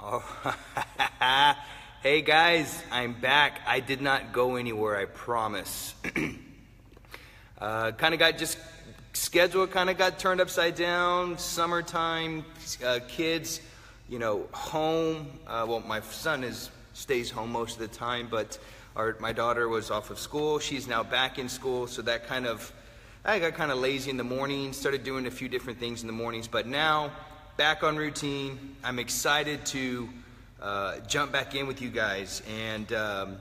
Oh, hey guys, I'm back. I did not go anywhere, I promise. Kind of got just schedule kind of got turned upside down. Summertime, kids, home. Well, my son stays home most of the time, but my daughter was off of school. She's now back in school, so I got kind of lazy in the morning. Started doing a few different things in the mornings, but now back on routine. I'm excited to jump back in with you guys. And the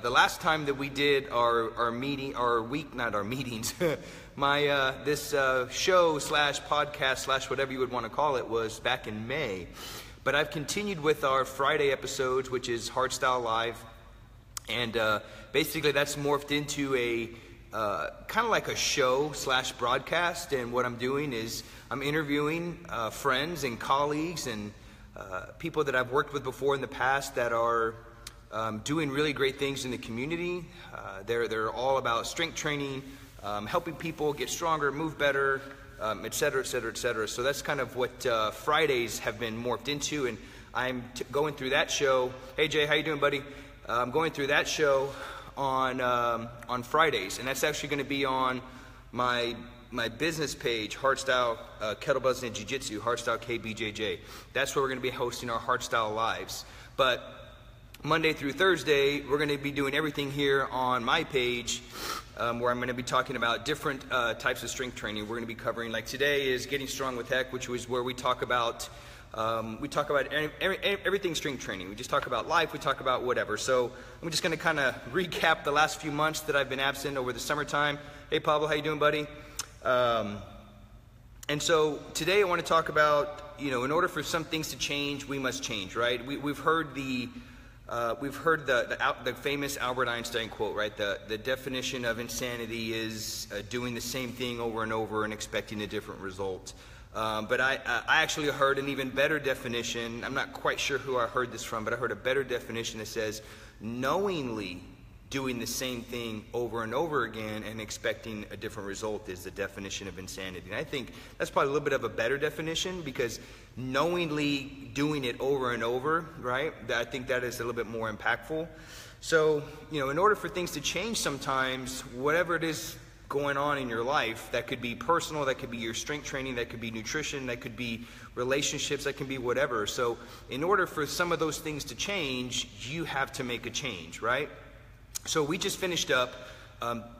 last time that we did our meetings, this show slash podcast slash whatever you would want to call it was back in May. But I've continued with our Friday episodes, which is Hardstyle Live, and basically that's morphed into a kind of like a show slash broadcast. And what I'm doing is I'm interviewing friends and colleagues and people that I've worked with before in the past that are doing really great things in the community. They're all about strength training, helping people get stronger, move better, et cetera, et cetera, et cetera. So that's kind of what Fridays have been morphed into, and I'm going through that show. Hey Jay, how you doing, buddy? I'm going through that show on Fridays, and that's actually going to be on my business page, Hardstyle Kettlebells and Jiu-Jitsu, Hardstyle KBJJ. That's where we're going to be hosting our Hardstyle Lives. But Monday through Thursday, we're going to be doing everything here on my page, where I'm going to be talking about different types of strength training. We're going to be covering, like today is Getting Strong with Heck, which was where we talk about everything strength training. We just talk about life, we talk about whatever. So I'm just going to kind of recap the last few months that I've been absent over the summertime. Hey Pablo, how you doing, buddy? And so today I want to talk about, in order for some things to change, we must change, right? We've heard the famous Albert Einstein quote, right? The definition of insanity is doing the same thing over and over and expecting a different result. But I actually heard an even better definition. I'm not quite sure who I heard this from, but I heard a better definition that says knowingly doing the same thing over and over again and expecting a different result is the definition of insanity. And I think that's probably a little bit of a better definition, because knowingly doing it over and over, right? I think that is a little bit more impactful. So, in order for things to change sometimes, whatever it is going on in your life, that could be personal, that could be your strength training, that could be nutrition, that could be relationships, that can be whatever. So in order for some of those things to change, you have to make a change, right? So we just finished up,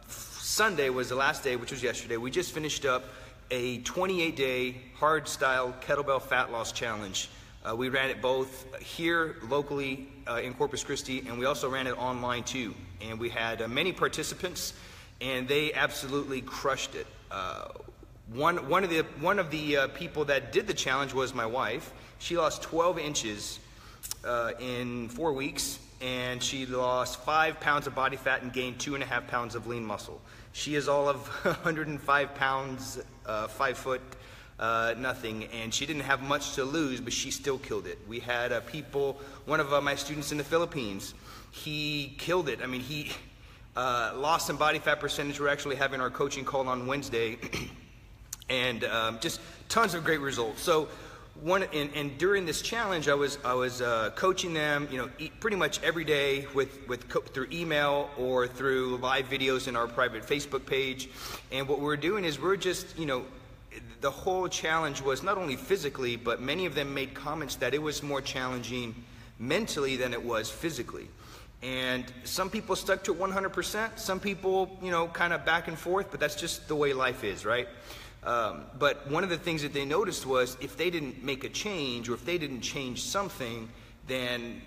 Sunday was the last day, which was yesterday. We just finished up a 28-day hard-style kettlebell fat loss challenge. We ran it both here locally in Corpus Christi, and we also ran it online too. And we had many participants, and they absolutely crushed it. One of the people that did the challenge was my wife. She lost 12 inches in 4 weeks, and she lost 5 pounds of body fat and gained 2.5 pounds of lean muscle. She is all of 105 pounds, 5 foot, nothing, and she didn't have much to lose, but she still killed it. We had one of my students in the Philippines, he killed it. I mean, he lost some body fat percentage. We're actually having our coaching call on Wednesday, and just tons of great results. So during this challenge, I was coaching them, pretty much every day through email or through live videos in our private Facebook page. And what we're doing is we're just, the whole challenge was not only physically, but many of them made comments that it was more challenging mentally than it was physically. And some people stuck to it 100%. Some people, kind of back and forth, but that's just the way life is, right? But one of the things that they noticed was if they didn't make a change, or if they didn't change something, then,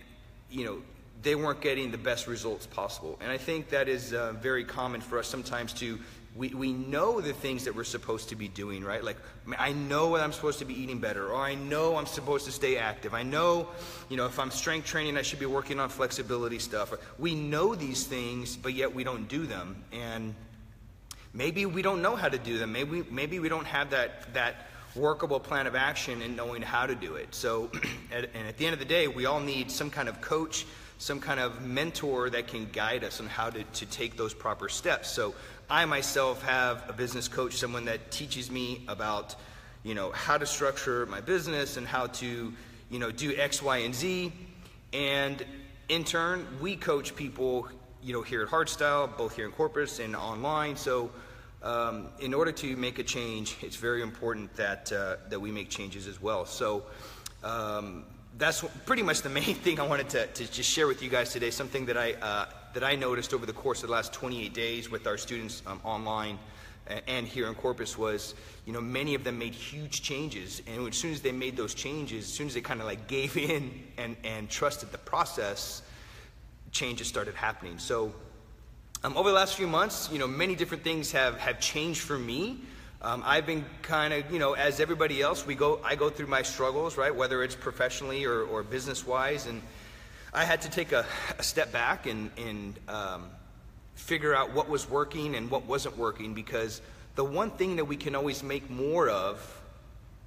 they weren't getting the best results possible. And I think that is very common for us sometimes we know the things that we're supposed to be doing, right? Like, I know I'm supposed to be eating better, or I know I'm supposed to stay active. I know, if I'm strength training, I should be working on flexibility stuff. We know these things, but yet we don't do them. And maybe we don't know how to do them. Maybe we don't have that workable plan of action in knowing how to do it. So, and at the end of the day, we all need some kind of coach, some kind of mentor that can guide us on how to take those proper steps. So I myself have a business coach, someone that teaches me about, how to structure my business and how to, do X, Y, and Z. And in turn, we coach people, here at Hardstyle, both here in Corpus and online. So in order to make a change, it's very important that we make changes as well. So that's pretty much the main thing I wanted to just share with you guys today. Something that I noticed over the course of the last 28 days with our students online and here in Corpus was, many of them made huge changes. And as soon as they made those changes, as soon as they kind of like gave in and trusted the process, changes started happening. So over the last few months, many different things have changed for me. I've been kind of, as everybody else, I go through my struggles, right? Whether it's professionally or business-wise, and I had to take a step back and figure out what was working and what wasn't working, because the one thing that we can always make more of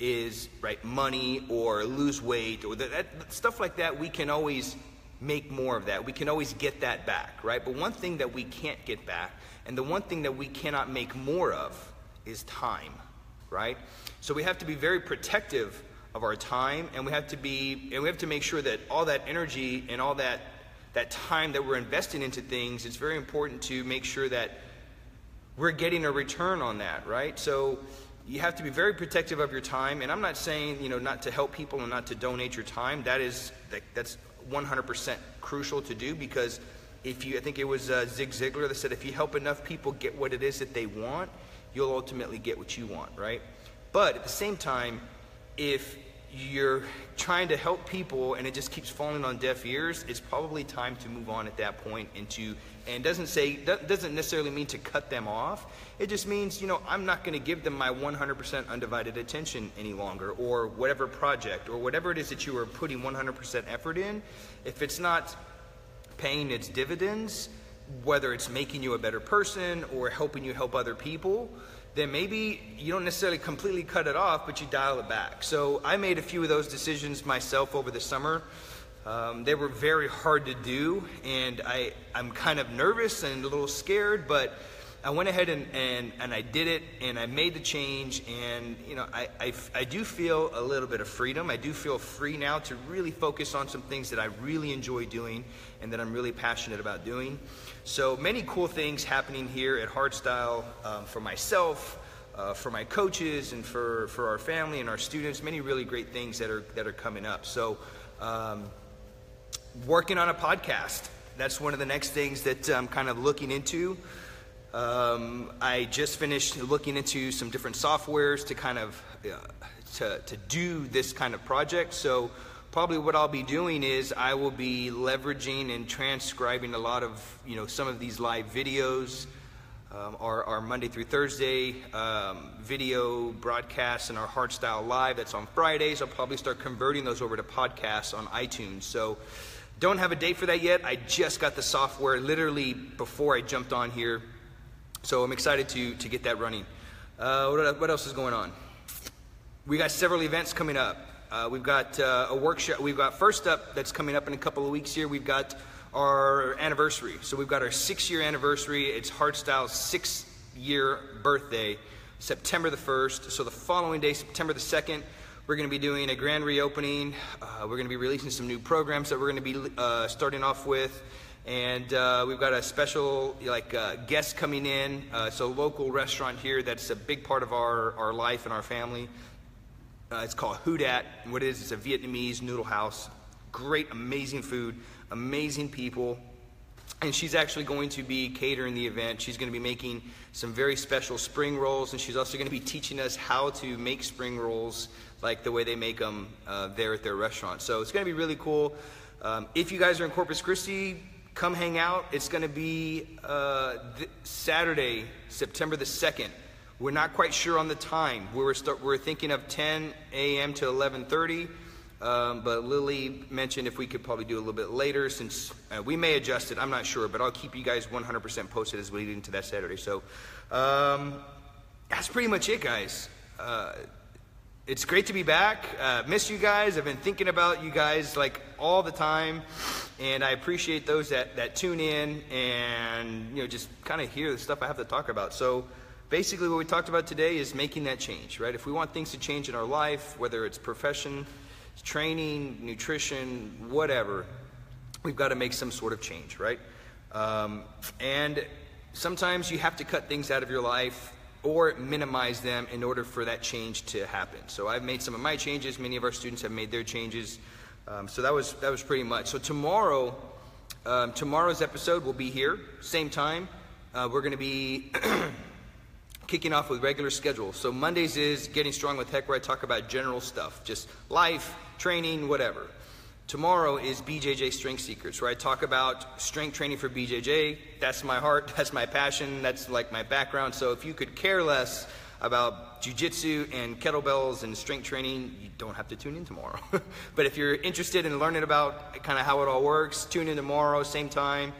is, right, money or lose weight or that stuff like that. We can always make more of that. We can always get that back, right? But one thing that we can't get back, and the one thing that we cannot make more of, is time, right? So we have to be very protective of our time, and we have to make sure that all that energy and all that time that we're investing into things, it's very important to make sure that we're getting a return on that, right? So you have to be very protective of your time. And I'm not saying, not to help people and not to donate your time. That's 100% crucial to do, because I think it was Zig Ziglar that said, if you help enough people get what it is that they want, you'll ultimately get what you want, right? But at the same time, if you're trying to help people and it just keeps falling on deaf ears, it's probably time to move on at that point and doesn't necessarily mean to cut them off. It just means, I'm not going to give them my 100% undivided attention any longer, or whatever project or whatever it is that you are putting 100% effort in. If it's not paying its dividends, whether it's making you a better person or helping you help other people, then maybe you don't necessarily completely cut it off, but you dial it back. So I made a few of those decisions myself over the summer. They were very hard to do, and I'm kind of nervous and a little scared, but I went ahead and I did it, and I made the change, and I do feel a little bit of freedom. I do feel free now to really focus on some things that I really enjoy doing and that I'm really passionate about doing. So many cool things happening here at Hardstyle for myself, for my coaches, and for our family and our students. Many really great things that are coming up. So working on a podcast, that's one of the next things that I'm kind of looking into. I just finished looking into some different softwares to kind of to do this kind of project. So probably what I'll be doing is I will be leveraging and transcribing a lot of some of these live videos, our Monday through Thursday video broadcasts, and our Hardstyle Live that's on Fridays. I'll probably start converting those over to podcasts on iTunes. So don't have a date for that yet. I just got the software literally before I jumped on here. So I'm excited to get that running. What else is going on? We got several events coming up. We've got a workshop. We've got, first up, that's coming up in a couple of weeks here, we've got our anniversary. So we've got our 6-year anniversary. It's Hardstyle's 6-year birthday, September the 1st. So the following day, September the 2nd, we're going to be doing a grand reopening. We're going to be releasing some new programs that we're going to be starting off with. And we've got a special guest coming in. It's a local restaurant here that's a big part of our life and our family. It's called Houdat. And what it is, it's a Vietnamese noodle house. Great, amazing food, amazing people. And she's actually going to be catering the event. She's going to be making some very special spring rolls, and she's also going to be teaching us how to make spring rolls like the way they make them there at their restaurant. So it's going to be really cool. If you guys are in Corpus Christi, come hang out. It's going to be Saturday, September the 2nd. We're not quite sure on the time. We're thinking of 10 a.m. to 11:30, but Lily mentioned if we could probably do a little bit later, since we may adjust it. I'm not sure, but I'll keep you guys 100% posted as we lead into that Saturday. So that's pretty much it, guys. It's great to be back. Miss you guys. I've been thinking about you guys like all the time, and I appreciate those that tune in and just kind of hear the stuff I have to talk about. So basically what we talked about today is making that change, right? If we want things to change in our life, whether it's profession, training, nutrition, whatever, we've got to make some sort of change, right? And sometimes you have to cut things out of your life or minimize them in order for that change to happen. So I've made some of my changes. Many of our students have made their changes. So that was pretty much. So tomorrow, tomorrow's episode will be here, same time. We're going to be kicking off with regular schedule. So Mondays is Getting Strong with Heck, where I talk about general stuff, just life, training, whatever. Tomorrow is BJJ Strength Secrets, where I talk about strength training for BJJ. That's my heart, that's my passion, that's like my background. So if you could care less about jiu-jitsu and kettlebells and strength training, you don't have to tune in tomorrow. But if you're interested in learning about kind of how it all works, tune in tomorrow, same time.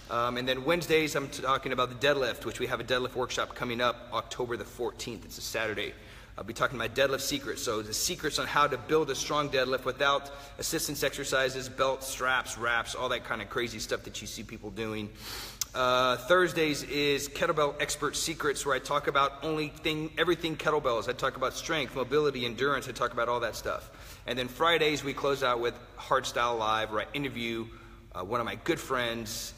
And then Wednesdays, I'm talking about the deadlift, which we have a deadlift workshop coming up October the 14th. It's a Saturday. I'll be talking about deadlift secrets. So the secrets on how to build a strong deadlift without assistance exercises, belts, straps, wraps, all that kind of crazy stuff that you see people doing. Thursdays is Kettlebell Expert Secrets, where I talk about everything kettlebells. I talk about strength, mobility, endurance. I talk about all that stuff. And then Fridays, we close out with Hardstyle Live, where I interview one of my good friends,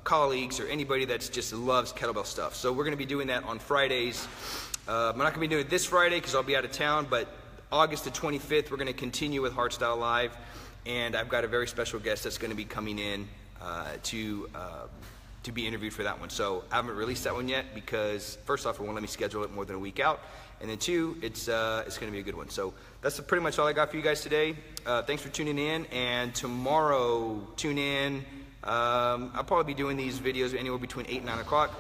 colleagues, or anybody that just loves kettlebell stuff. So we're going to be doing that on Fridays. I'm not going to be doing it this Friday because I'll be out of town, but August the 25th, we're going to continue with Hardstyle Live, and I've got a very special guest that's going to be coming in to be interviewed for that one. So I haven't released that one yet because, first off, it won't let me schedule it more than a week out, and then two, it's going to be a good one. So that's pretty much all I got for you guys today. Thanks for tuning in, and tomorrow, tune in. I'll probably be doing these videos anywhere between 8 and 9 o'clock.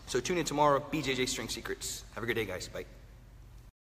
So tune in tomorrow, BJJ Strength Secrets. Have a good day, guys. Bye.